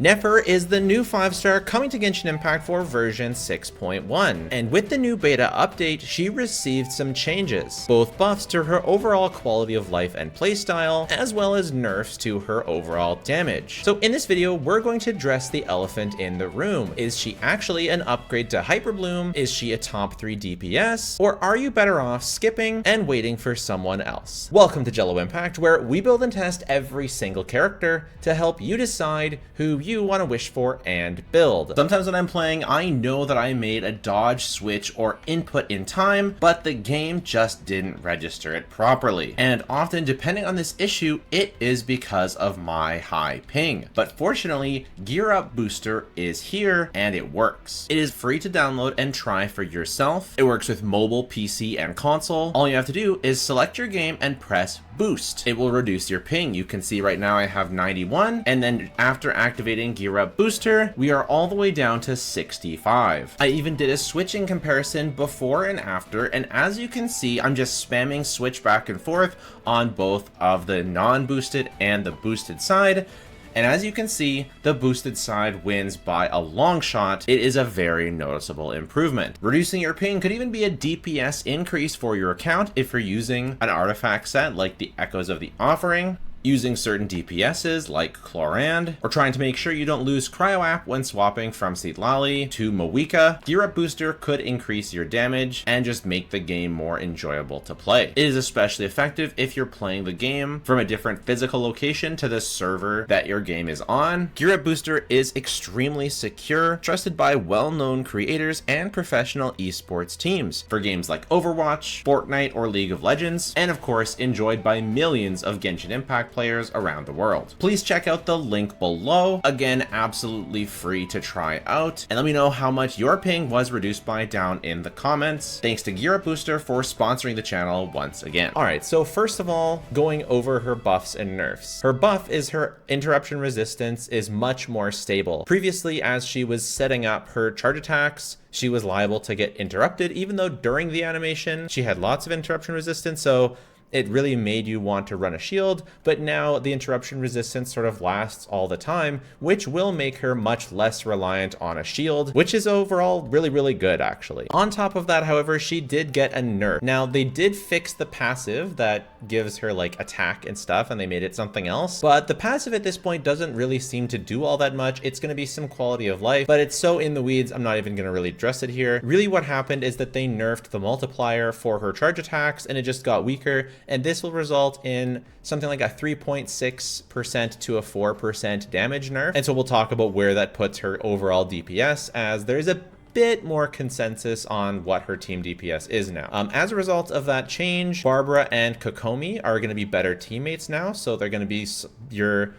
Nefer is the new 5-star coming to Genshin Impact for version 6.1, and with the new beta update, she received some changes, both buffs to her overall quality of life and playstyle, as well as nerfs to her overall damage. So in this video, we're going to address the elephant in the room. Is she actually an upgrade to Hyperbloom? Is she a top 3 DPS? Or are you better off skipping and waiting for someone else? Welcome to Jello Impact, where we build and test every single character to help you decide who you want to wish for and build. Sometimes when I'm playing, I know that I made a dodge, switch, or input in time, but the game just didn't register it properly. And often, depending on this issue, it is because of my high ping. But fortunately, Gear Up Booster is here and it works. It is free to download and try for yourself. It works with mobile, PC, and console. All you have to do is select your game and press boost. It will reduce your ping. You can see right now I have 91, and then after activating Gear Up Booster, we are all the way down to 65. I even did a switching comparison before and after, and as you can see, I'm just spamming switch back and forth on both of the non-boosted and the boosted side. And as you can see, the boosted side wins by a long shot. It is a very noticeable improvement. Reducing your ping could even be a DPS increase for your account if you're using an artifact set like the Echoes of the Offering, using certain DPSs like Chlorand, or trying to make sure you don't lose Cryo-App when swapping from Citlali to Moeka. Gear Up Booster could increase your damage and just make the game more enjoyable to play. It is especially effective if you're playing the game from a different physical location to the server that your game is on. Gear Up Booster is extremely secure, trusted by well-known creators and professional esports teams for games like Overwatch, Fortnite, or League of Legends, and of course enjoyed by millions of Genshin Impact players around the world. Please check out the link below. Again, absolutely free to try out. And let me know how much your ping was reduced by down in the comments. Thanks to Gear Up Booster for sponsoring the channel once again. Alright, so first of all, going over her buffs and nerfs. Her buff is her interruption resistance is much more stable. Previously, as she was setting up her charge attacks, she was liable to get interrupted, even though during the animation, she had lots of interruption resistance, so it really made you want to run a shield, but now the interruption resistance sort of lasts all the time, which will make her much less reliant on a shield, which is overall really good, actually. On top of that, however, she did get a nerf. Now, they did fix the passive that gives her like attack and stuff, and they made it something else, but the passive at this point doesn't really seem to do all that much. It's going to be some quality of life, but it's so in the weeds, I'm not even going to really address it here. Really what happened is that they nerfed the multiplier for her charge attacks, and it just got weaker, and this will result in something like a 3.6% to a 4% damage nerf. And so we'll talk about where that puts her overall DPS, as there's a bit more consensus on what her team DPS is now. As a result of that change, Barbara and Kokomi are going to be better teammates now, so they're going to be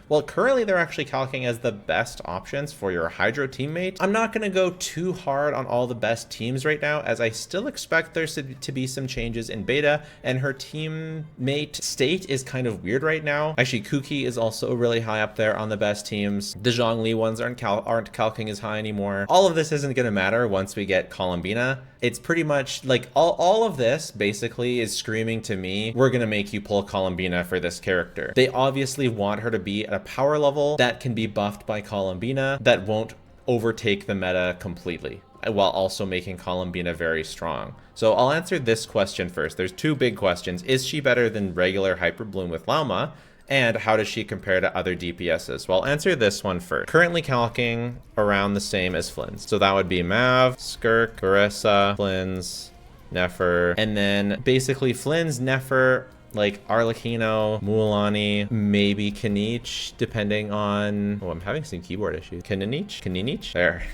well, currently they're actually calculating as the best options for your Hydro teammate. I'm not going to go too hard on all the best teams right now, as I still expect there to be some changes in beta, and her teammate state is kind of weird right now. Actually, Kuki is also really high up there on the best teams. The Zhongli ones aren't calcing as high anymore. All of this isn't going to matter once we get Columbina. It's pretty much like all of this basically is screaming to me, we're gonna make you pull Columbina for this character. They obviously want her to be at a power level that can be buffed by Columbina that won't overtake the meta completely, while also making Columbina very strong. So I'll answer this question first. There's two big questions. Is she better than regular Hyperbloom with Lauma? And how does she compare to other DPSs? Well, I'll answer this one first. Currently calcing around the same as Flynn's. So that would be Mav, Skirk, Carissa, Flynn's, Nefer, and then basically Flynn's, Nefer, like Arlecchino, Mualani, maybe Kanich, depending on... Oh, I'm having some keyboard issues. Kanich? There.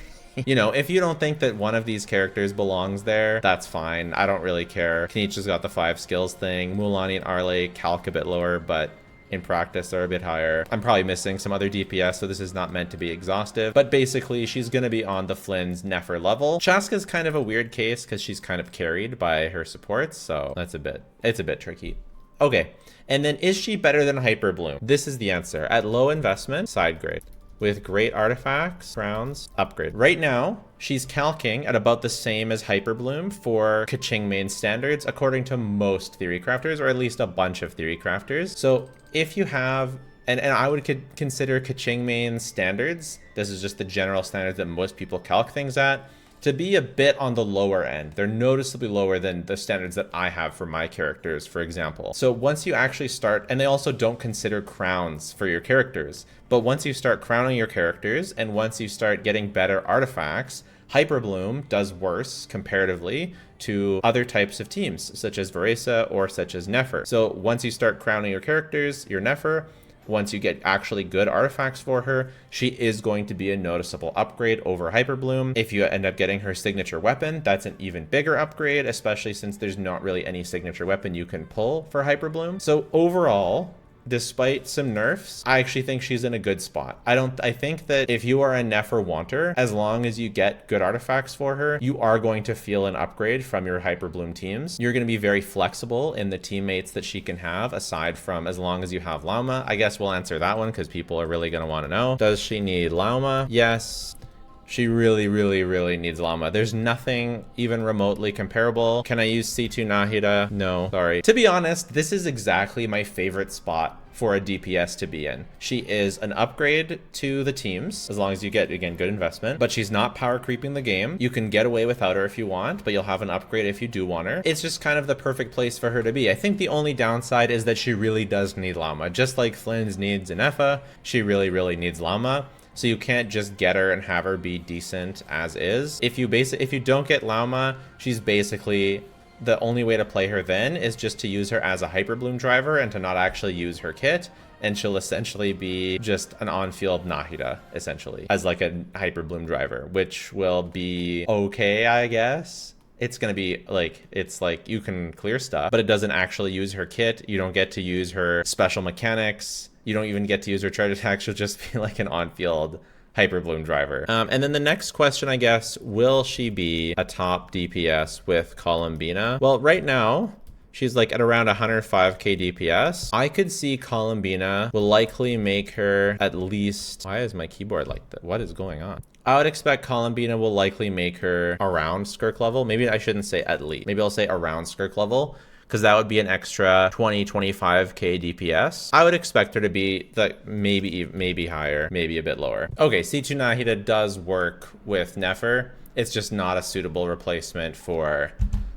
You know, if you don't think that one of these characters belongs there, that's fine. I don't really care. Kanich has got the 5 skills thing. Mualani and Arle calc a bit lower, but in practice, they're a bit higher. I'm probably missing some other DPS, so this is not meant to be exhaustive. But basically, she's going to be on the Flynn's Nefer level. Chaska's kind of a weird case because she's kind of carried by her supports, so it's a bit tricky. Okay, and then is she better than Hyperbloom? This is the answer. At low investment, side grade. With great artifacts, crowns, upgrade. Right now, she's calcing at about the same as Hyperbloom for Keqing main standards, according to most theory crafters, or at least a bunch of theory crafters. So if you have and I would consider Keqing main standards, this is just the general standards that most people calc things at, to be a bit on the lower end. They're noticeably lower than the standards that I have for my characters, for example. So once you actually start, and they also don't consider crowns for your characters, but once you start crowning your characters, and once you start getting better artifacts, Hyperbloom does worse comparatively to other types of teams, such as Veresa or such as Nefer. So once you start crowning your characters, your Nefer, once you get actually good artifacts for her, she is going to be a noticeable upgrade over Hyperbloom. If you end up getting her signature weapon, that's an even bigger upgrade, especially since there's not really any signature weapon you can pull for Hyperbloom. So overall, despite some nerfs, I actually think she's in a good spot. I think that if you are a Nefer wanter, as long as you get good artifacts for her, you are going to feel an upgrade from your Hyperbloom teams. You're going to be very flexible in the teammates that she can have, aside from as long as you have Lauma. I guess we'll answer that one because people are really going to want to know. Does she need Lauma? Yes. She really, really, really needs Lauma. There's nothing even remotely comparable. Can I use C2 Nahida? No, sorry. To be honest, this is exactly my favorite spot for a DPS to be in. She is an upgrade to the teams, as long as you get, again, good investment, but she's not power creeping the game. You can get away without her if you want, but you'll have an upgrade if you do want her. It's just kind of the perfect place for her to be. I think the only downside is that she really does need Lauma. Just like Flynn's needs Inefa, she really, really needs Lauma. So you can't just get her and have her be decent as is. If you don't get Lauma, she's basically, the only way to play her then is just to use her as a Hyperbloom driver and to not actually use her kit. And she'll essentially be just an on-field Nahida, essentially, as like a Hyperbloom driver, which will be okay, I guess. It's gonna be like, it's like you can clear stuff, but it doesn't actually use her kit. You don't get to use her special mechanics. You don't even get to use her charge attack. She'll just be like an on-field Hyperbloom driver. And then the next question, I guess, will she be a top DPS with Columbina? Well, right now, she's like at around 105k DPS. I could see Columbina will likely make her at least... Why is my keyboard like that? What is going on? I would expect Columbina will likely make her around Skirk level. Maybe I shouldn't say at least. Maybe I'll say around Skirk level, because that would be an extra 20-25k DPS. I would expect her to be like maybe higher, maybe a bit lower. Okay, C2 Nahida does work with Nefer. It's just not a suitable replacement for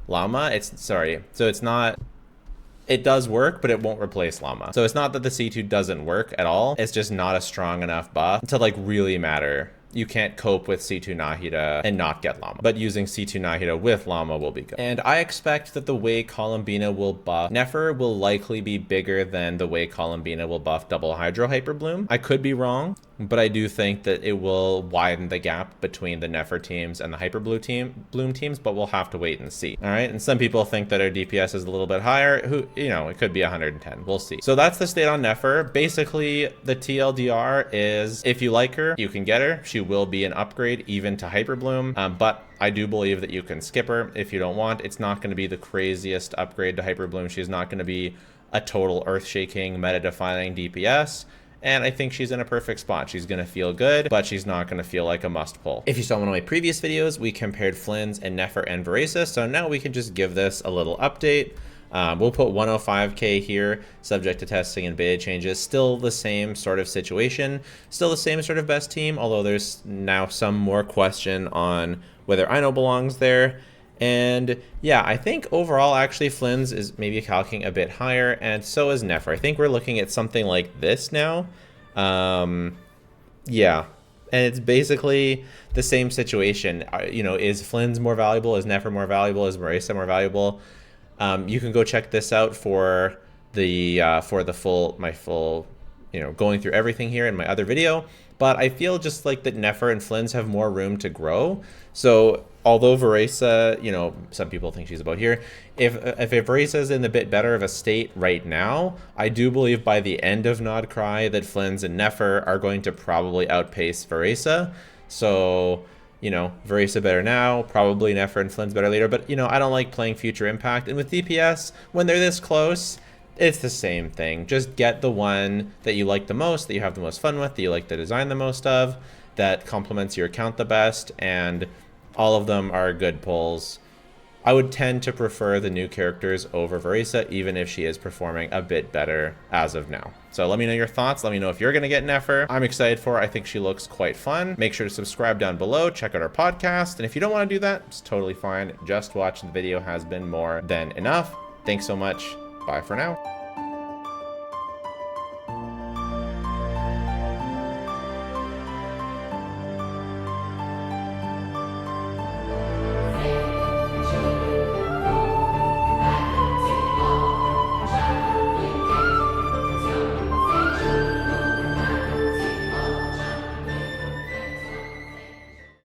Lauma. It does work, but it won't replace Lauma. So it's not that the C2 doesn't work at all. It's just not a strong enough buff to like really matter. You can't cope with C2 Nahida and not get Lauma, but using C2 Nahida with Lauma will be good. And I expect that the way Columbina will buff Nefer will likely be bigger than the way Columbina will buff Double Hydro Hyperbloom. I could be wrong, but I do think that it will widen the gap between the Nefer teams and the Hyperbloom teams, but we'll have to wait and see. All right, and some people think that our DPS is a little bit higher. It could be 110. We'll see. So that's the state on Nefer. Basically, the TLDR is if you like her, you can get her. She will be an upgrade even to Hyperbloom, but I do believe that you can skip her if you don't want. It's not going to be the craziest upgrade to Hyperbloom. She's not going to be a total earth-shaking, meta-defining DPS. And I think she's in a perfect spot. She's going to feel good, but she's not going to feel like a must pull. If you saw one of my previous videos, we compared Flynn's and Nefer and Veresa, so now we can just give this a little update. We'll put 105k here, subject to testing and beta changes. Still the same sort of situation, still the same sort of best team, although there's now some more question on whether Ino belongs there. And yeah, I think overall, actually, Flynn's is maybe calcing a bit higher, and so is Nefer. I think we're looking at something like this now. Yeah, and it's basically the same situation. Is Flynn's more valuable? Is Nefer more valuable? Is Veresa more valuable? You can go check this out for the full, going through everything here in my other video. But I feel just like that Nefer and Flynn's have more room to grow. So although Veresa, some people think she's about here, if Veresa is in a bit better of a state right now, I do believe by the end of Nod Cry that Flynn's and Nefer are going to probably outpace Veresa. So Veresa better now, probably Nefer and Flynn's better later, but I don't like playing future impact. And with DPS, when they're this close, it's the same thing. Just get the one that you like the most, that you have the most fun with, that you like the design the most of, that complements your account the best, and all of them are good pulls. I would tend to prefer the new characters over Verisa, even if she is performing a bit better as of now. So let me know your thoughts. Let me know if you're going to get Nefer. I'm excited for her. I think she looks quite fun. Make sure to subscribe down below. Check out our podcast. And if you don't want to do that, it's totally fine. Just watching the video has been more than enough. Thanks so much. Bye for now.